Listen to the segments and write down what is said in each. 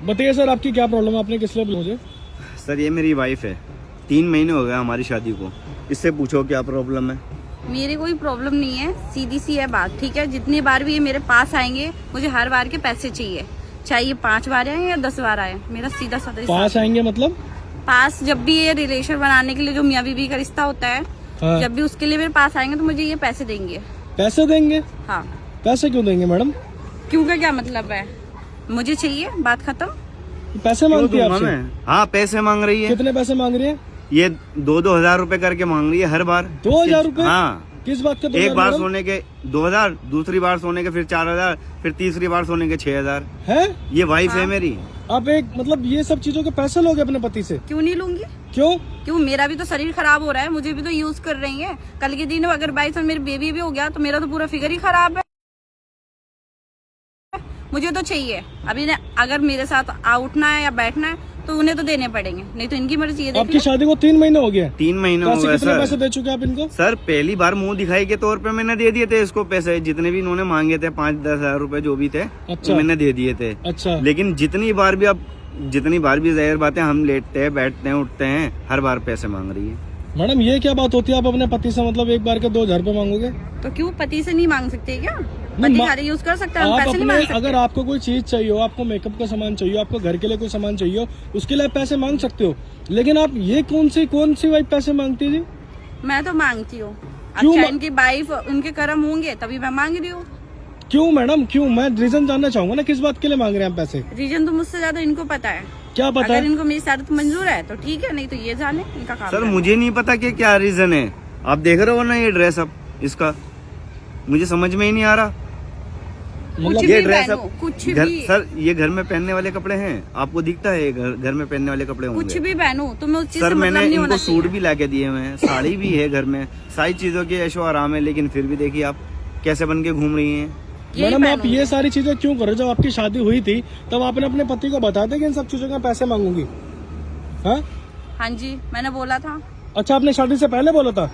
बताइए सर, आपकी क्या प्रॉब्लम है? आपने किस लिए मुझे? सर ये मेरी वाइफ है, 3 महीने हो गए हमारी शादी को। इससे पूछो क्या प्रॉब्लम है। मेरे कोई प्रॉब्लम नहीं है, सीधी सी है बात, ठीक है। जितनी बार भी ये मेरे पास आएंगे मुझे हर बार के पैसे चाहिए, चाहे ये 5 बार आए या 10 बार आए। मेरा सीधा साधा पास आएंगे मतलब? पास जब भी ये रिलेशन बनाने के लिए जो मियाँ बीवी का रिश्ता होता है, हाँ। जब भी उसके लिए मेरे पास आएंगे तो मुझे ये पैसे देंगे। पैसे देंगे? हाँ। पैसे क्यों देंगे मैडम? क्यों का क्या मतलब है? मुझे चाहिए, बात खत्म। पैसे मांगती है क्यों आपसे? दूंगा मैं? हाँ पैसे मांग रही है। कितने पैसे मांग रही है? ये 2-2 हजार रुपए करके मांग रही है हर बार। 2,000 रुपए? हाँ। किस बात का? एक बार सोने के 2,000, दूसरी बार सोने के फिर 4,000, फिर तीसरी बार सोने के 6,000 है? ये वाइफ हाँ। है मेरी। आप एक मतलब ये सब चीजों के पैसे लोगे अपने पति से? क्यों नहीं लूंगी? क्यों? मेरा भी तो शरीर खराब हो रहा है, मुझे भी तो यूज कर रही है। कल के दिन अगर बाई चांस मेरी बेबी भी हो गया तो मेरा तो पूरा फिगर ही खराब है। मुझे तो चाहिए। अभी अगर मेरे साथ उठना है या बैठना है तो उन्हें तो देने पड़ेंगे, नहीं तो इनकी मर्जी है। आपकी शादी को 3 महीने हो गए? 3 महीने हो गए कितने सर। पैसे दे चुके आप इनको? सर पहली बार मुंह दिखाई के तौर पे मैंने दे दिए थे इसको पैसे, जितने भी इन्होंने मांगे थे 5-10 हजार रुपए जो भी थे। अच्छा। तो मैंने दे दिए थे। अच्छा। लेकिन जितनी बार भी जाहिर बात है, हम लेटते हैं, बैठते हैं, उठते हैं, हर बार पैसे मांग रही है। मैडम ये क्या बात होती है? आप अपने पति से मतलब एक बार के 2,000 रुपए मांगोगे? तो क्यों पति से नहीं मांग सकते क्या? नहीं, पति सारे यूज कर सकता है, हम आप पैसे नहीं अपने मांग सकते। अगर आपको कोई चीज चाहिए हो, आपको मेकअप का सामान चाहिए, आपको घर के लिए कोई सामान चाहिए हो, उसके लिए आप पैसे मांग सकते हो। लेकिन आप ये कौन सी वाइफ पैसे मांगती है जी? मैं तो मांगती हूँ। क्यों अच्छा इनकी वाइफ उनके कर्म होंगे तभी मैं मांग रही हूँ। क्यों मैडम, क्यों? मैं रीजन जानना चाहूंगा ना, किस बात के लिए मांग रहे हैं आप पैसे? रीजन तो मुझसे ज्यादा इनको पता है। क्या पता अगर है? इनको मेरी शर्त मंजूर है तो ठीक है, नहीं तो ये जाने इनका काम। सर मुझे नहीं पता कि क्या रीजन है। आप देख रहे हो ना ये ड्रेस अप इसका, मुझे समझ में ही नहीं आ रहा। कुछ ये भी ड्रेस पहनो, अप कुछ घर, भी सर ये घर में पहनने वाले कपड़े हैं? आपको दिखता है ये घर में पहनने वाले कपड़े होंगे? कुछ भी पहनूं तुम्हें उस चीज सर से मतलब मैंने नहीं होना इनको सूट चाहिए। भी लाके दिए हुए हैं, साड़ी भी है घर में, सारी चीजों की ऐशो आराम है, लेकिन फिर भी देखिए आप कैसे बन के घूम रही हैं। यही मैडम आप पहनूंगी। ये सारी चीजें क्यों कर रहे हो? जब आपकी शादी हुई थी तब आपने अपने पति को बता दिया कि इन सब चीजों का पैसे मांगूंगी? हाँ हाँ जी, मैंने बोला था। अच्छा, आपने शादी से पहले बोला था?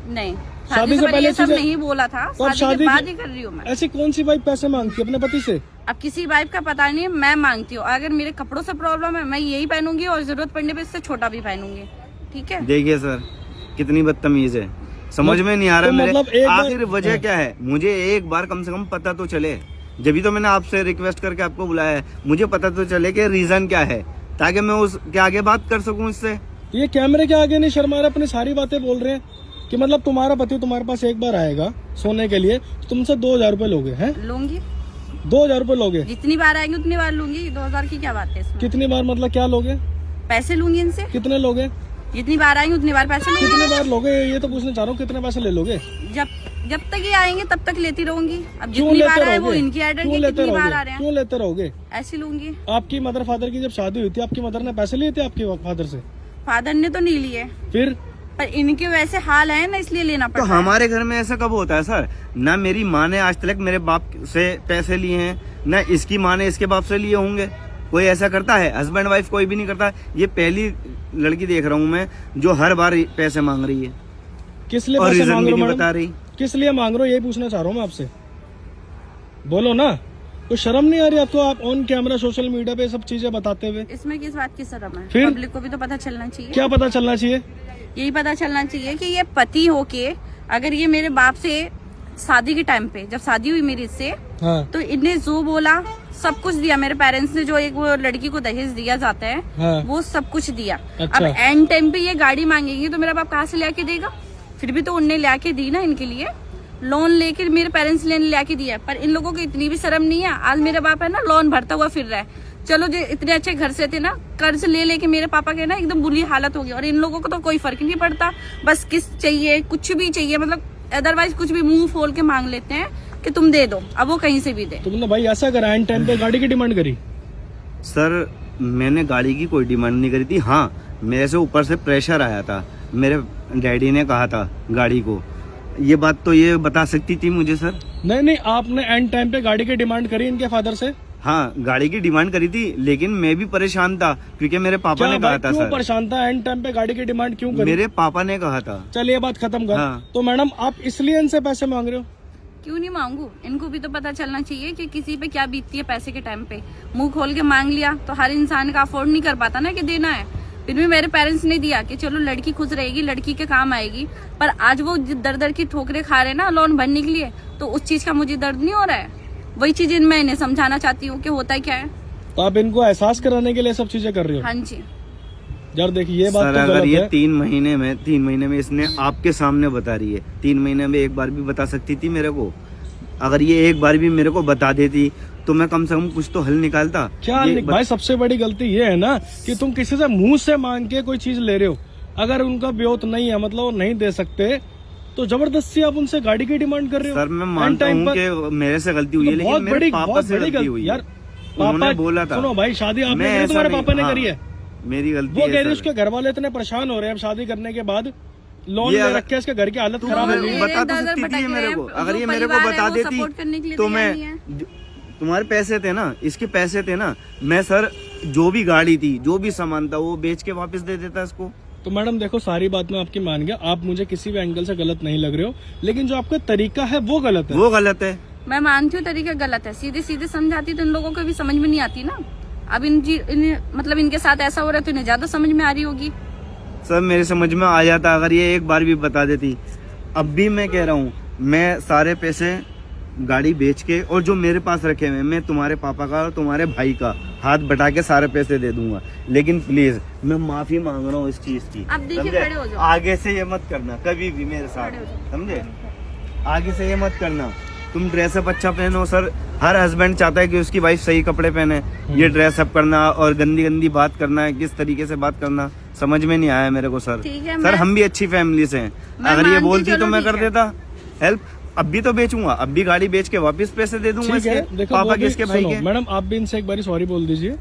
नहीं, शादी से पहले ये सब चीजें- नहीं बोला था। तो अब शादी के बाद ही कर रही हूँ मैं। ऐसी कौन सी वाइफ पैसे मांगती है अपने पति से? अब किसी वाइफ का पता नहीं, मैं मांगती हूँ। अगर मेरे कपड़ों से प्रॉब्लम है मैं यही पहनूंगी और जरूरत पड़ने पे इससे छोटा भी पहनूंगी, ठीक है। देखिए सर कितनी बदतमीज है, समझ में नहीं आ रहा तो मेरे मतलब एक बार- आखिर वजह क्या है। मुझे एक बार कम से कम पता तो चले, जब तो मैंने आपसे रिक्वेस्ट करके आपको बुलाया है। मुझे पता तो चले कि रीजन क्या है, ताकि मैं उसके आगे बात कर सकूं इससे। ये कैमरे के आगे नहीं शर्मा रहे, अपनी सारी बातें बोल रहे हैं कि मतलब तुम्हारा पति तुम्हारे पास एक बार आएगा सोने के लिए, तुमसे 2,000 रुपए लोगे? हैं? लूंगी, 2,000 रुपए लोगे? जितनी बार आएंगे उतनी बार लूंगी। 2,000 की क्या बात है इसमें? कितनी बार मतलब क्या लोगे? पैसे लूंगी इनसे, कितने लोगे? जितनी बार आएंगे उतनी बार पैसे लूंगी। कितने बार लोगे ये तो पूछना चाह रहा हूँ, कितने पैसे ले लोगे? जब तक ये आएंगे तब तक लेती रहूंगी। अब क्यों जितनी लेते बार आए वो रहोगे? इनकी एडेड क्यों की, लेते कितनी बार आ रहोगे? रहे हैं क्यों लेते रहोगे? ऐसी लूंगी। आपकी मदर फादर की जब शादी हुई थी, आपकी मदर ने पैसे लिए थे आपके फादर से? फादर ने तो नहीं लिए, फिर? पर इनके वैसे हाल है ना, इसलिए लेना तो पड़ता है। हमारे घर में ऐसा कब होता है सर? ना मेरी माँ ने आज तक मेरे बाप से पैसे लिए हैं, ना इसकी माँ ने इसके बाप से लिए होंगे। कोई ऐसा करता है? हस्बैंड वाइफ कोई भी नहीं करता। ये पहली लड़की देख रहा हूँ मैं जो हर बार पैसे मांग रही है किस लिए और पैसे रीजन मांग भी रहे हो नहीं मैडम? बता रही। किस लिए मांग रहे हो यही पूछना चाह रहा हूँ मैं आपसे। बोलो ना, कोई शर्म नहीं आ रही आपको? आप ऑन कैमरा सोशल मीडिया पे सब चीजें बताते हुए इसमें किस बात की शर्म है? फिर? पब्लिक को भी तो पता चलना चाहिए। क्या पता चलना चाहिए? यही पता चलना चाहिए कि ये पति होके अगर ये मेरे बाप से शादी के टाइम पे, जब शादी हुई मेरी इससे, हाँ तो इनने जो बोला सब कुछ दिया। मेरे पेरेंट्स ने जो एक वो लड़की को दहेज दिया जाता है, हाँ। वो सब कुछ दिया। अच्छा। अब एंड टाइम पे ये गाड़ी मांगेगी तो मेरा बाप कहाँ से लाके देगा? फिर भी तो उनने लाके दी ना इनके लिए, लोन लेकर मेरे पेरेंट्स ने लाके दिया। पर इन लोगों को इतनी भी शर्म नहीं है। आज मेरा बाप है ना लोन भरता हुआ फिर रहा है। चलो जो इतने अच्छे घर से थे ना, कर्ज ले लेके मेरे पापा के ना एकदम बुरी हालत हो गई। और इन लोगों को तो कोई फर्क नहीं पड़ता, बस किस चाहिए, कुछ भी चाहिए, मतलब अदरवाइज कुछ भी मुंह खोल के मांग लेते हैं कि तुम दे दो। अब वो कहीं से भी दे। तुमने भाई ऐसा करा, एंड टाइम पे गाड़ी की डिमांड करी? सर मैंने गाड़ी की कोई डिमांड नहीं करी थी। हाँ मेरे से ऊपर से प्रेशर आया था, मेरे डैडी ने कहा था गाड़ी को। ये बात तो ये बता सकती थी मुझे सर। नहीं, आपने एंड टाइम पे गाड़ी की डिमांड करी इनके फादर से? हाँ गाड़ी की डिमांड करी थी, लेकिन मैं भी परेशान था क्योंकि मेरे पापा ने कहा था क्यों सर। परेशान था? एंड टाइम पे गाड़ी की डिमांड क्यों करी? मेरे पापा ने कहा था। चलिए बात खत्म कर। हाँ। तो मैडम आप इसलिए इनसे पैसे मांग रहे हो? क्यों नहीं मांगू? इनको भी तो पता चलना चाहिए कि किसी पे क्या बीतती है पैसे के टाइम पे। मुंह खोल के मांग लिया तो हर इंसान का अफोर्ड नहीं कर पाता ना कि देना है। फिर भी मेरे पेरेंट्स ने दिया कि चलो लड़की खुश रहेगी, लड़की के काम आएगी। पर आज वो दर दर की ठोकरें खा रहे हैं ना लोन भरने के लिए, तो उस चीज का मुझे दर्द नहीं हो रहा है। वही चीज मैं इन्हें समझाना चाहती हूँ कि होता क्या है। तो आप इनको एहसास कराने के लिए सब चीजें कर रही हो? हाँ जी यार देखिए, ये बात सर तो अगर गलत ये है। 3 महीने में इसने आपके सामने बता रही है, 3 महीने में एक बार भी बता सकती थी मेरे को। अगर ये एक बार भी मेरे को बता देती तो मैं कम से कम कुछ तो हल निकालता। क्या भाई, सबसे बड़ी गलती ये है ना कि तुम किसी से मुंह से मांग के कोई चीज ले रहे हो। अगर उनका ब्योत नहीं है, मतलब वो नहीं दे सकते, तो जबरदस्ती आप उनसे गाड़ी की डिमांड कर रहे हो। सर मैं मानता हूँ कि मेरे से गलती हुई है, लेकिन मेरे पापा से गलती हुई है। यार उन्होंने बोला था। सुनो भाई, शादी आपने मैं करी, तुम्हारे ऐसा पापा ने नहीं- करी है। मेरी गलती वो है कह रही सर। उसके घर वाले इतने परेशान हो रहे हैं अब शादी करने के बाद, लोन ये ले अगर- रखे, इसके घर की हालत तो खराब हो मैं गई। बता तो दर-दर सकती भटक थी रहे मेरे हैं। को। जो अगर ये मेरे को परिवार है, बता वो सपोर्ट करने के देती लिए तो तैयार मैं नहीं है। तुम्हारे पैसे थे ना, इसके पैसे थे ना, मैं सर जो भी गाड़ी थी, जो भी सामान था, वो बेच के वापस दे देता इसको। तो मैडम देखो, सारी बात मैं आपकी मान गया, आप मुझे किसी भी एंगल से गलत नहीं लग रहे हो, लेकिन जो आपका तरीका है वो गलत है। वो गलत है। मैं मानती हूँ तरीका गलत है, सीधे सीधे समझाती तो इन लोगों को भी समझ में नहीं आती ना। अब मतलब इनके साथ ऐसा हो रहा है तो इन्हें ज्यादा समझ में आ रही होगी। सर मेरे समझ में आ जाता अगर ये एक बार भी बता देती। अब भी मैं कह रहा हूँ, मैं सारे पैसे गाड़ी बेच के और जो मेरे पास रखे हुए हैं, मैं तुम्हारे पापा का और तुम्हारे भाई का हाथ बटा के सारे पैसे दे दूंगा। लेकिन प्लीज मैं माफी मांग रहा हूँ इस चीज की। अब देखिए, समझे? खड़े हो जाओ। आगे से ये मत करना कभी भी मेरे साथ, खड़े हो जाओ। समझे? आगे से ये मत करना। तुम ड्रेसअप अच्छा पहनो सर, हर हस्बैंड चाहता है कि उसकी वाइफ सही कपड़े पहने। ये ड्रेसअप करना और गंदी गंदी बात करना है, किस तरीके से बात करना, समझ में नहीं आया मेरे को सर। ठीक है, सर मैं- हम भी अच्छी फैमिली से हैं। मैं अगर ये मानती, बोलती तो चलो मैं ठीक कर है। देता हेल्प। अब भी तो बेचूंगा, अब भी गाड़ी बेच के वापस पैसे दे दूंगा ठीक है, इसके देखो पापा वो के, भी इसके भाई सुनो, के। मैडम आप भी इनसे एक बारी सॉरी बोल दीजिए,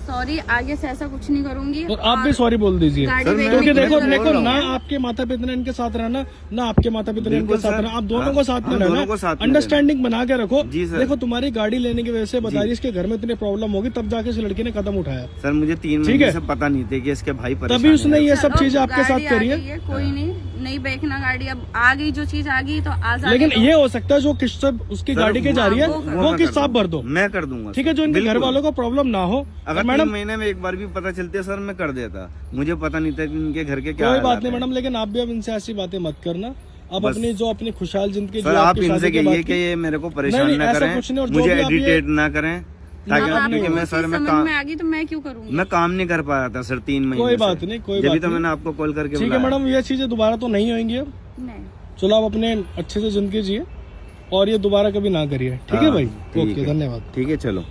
सॉरी, आगे से ऐसा कुछ नहीं करूंगी। और आप भी सॉरी बोल दीजिए। गाड़ी सर, बेचने मैं- क्योंकि की देखो जरूरत देखो नहीं ना, है। आपके माता पिता ने इनके साथ रहना, ना आपके माता पिता ने इनके बिल्कुल साथ सर। रहना, आप दोनों हाँ, को साथ में हम दोनों रहना, को साथ में अंडरस्टैंडिंग बना के रखो। जी सर। देखो तुम्हारी गाड़ी लेने की वजह से बता रही, इसके घर में इतनी प्रॉब्लम होगी, तब जाके इस लड़की ने कदम उठाया। सर मुझे 3 ठीक महीने है। से पता नहीं थे कि इसके भाई परेशान तभी उसने हैं। ये सब चलो, चीजें आपके साथ गाड़ी आ करी गई है। कोई नहीं बेचना गाड़ी। अब आ गई जो चीज आ गई तो आज लेकिन ये हो सकता है जो किस्त उसकी सर, गाड़ी के जा रही है वो वो मैं किस्त कर आप भर दो। मैं कर दूंगा। ठीक है, जो इनके घर बिल्कुल। वालों को प्रॉब्लम ना हो। अगर 3 मैडम महीने में एक बार भी पता चलते सर मैं कर देता। मुझे पता नहीं था कि इनके घर के क्या कोई हालात बात नहीं हैं। मैडम, लेकिन आप भी अब इनसे ऐसी बातें मत करना। अब बस। अपनी खुशहाल जिंदगी सर जो आप आपकी इनसे शादी के कहिए बाद कि की- ये मेरे को परेशान नहीं, ना ऐसा करें, कुछ नहीं, और जो मुझे भी आप ये- एडिटेट ना करें, ताकि अब क्योंकि आपको मैं वो सर चीज मैं समझ में आ गई तो मैं क्यों करूंगी। मैं काम नहीं कर पा रहा था सर 3 महीने कोई से। बात नहीं, कोई जब बात तो नहीं। मैंने आपको कॉल करके ठीक है बुलाया। मैडम, ये चीजें दोबारा तो नहीं होंगी अब। नहीं। चलो आप अपने अच्छे से जिंदगी जिए और ये दोबारा कभी ना करिए। ठीक है हाँ, भाई, ठीक ओके, है। धन्यवाद। ठीक है चलो।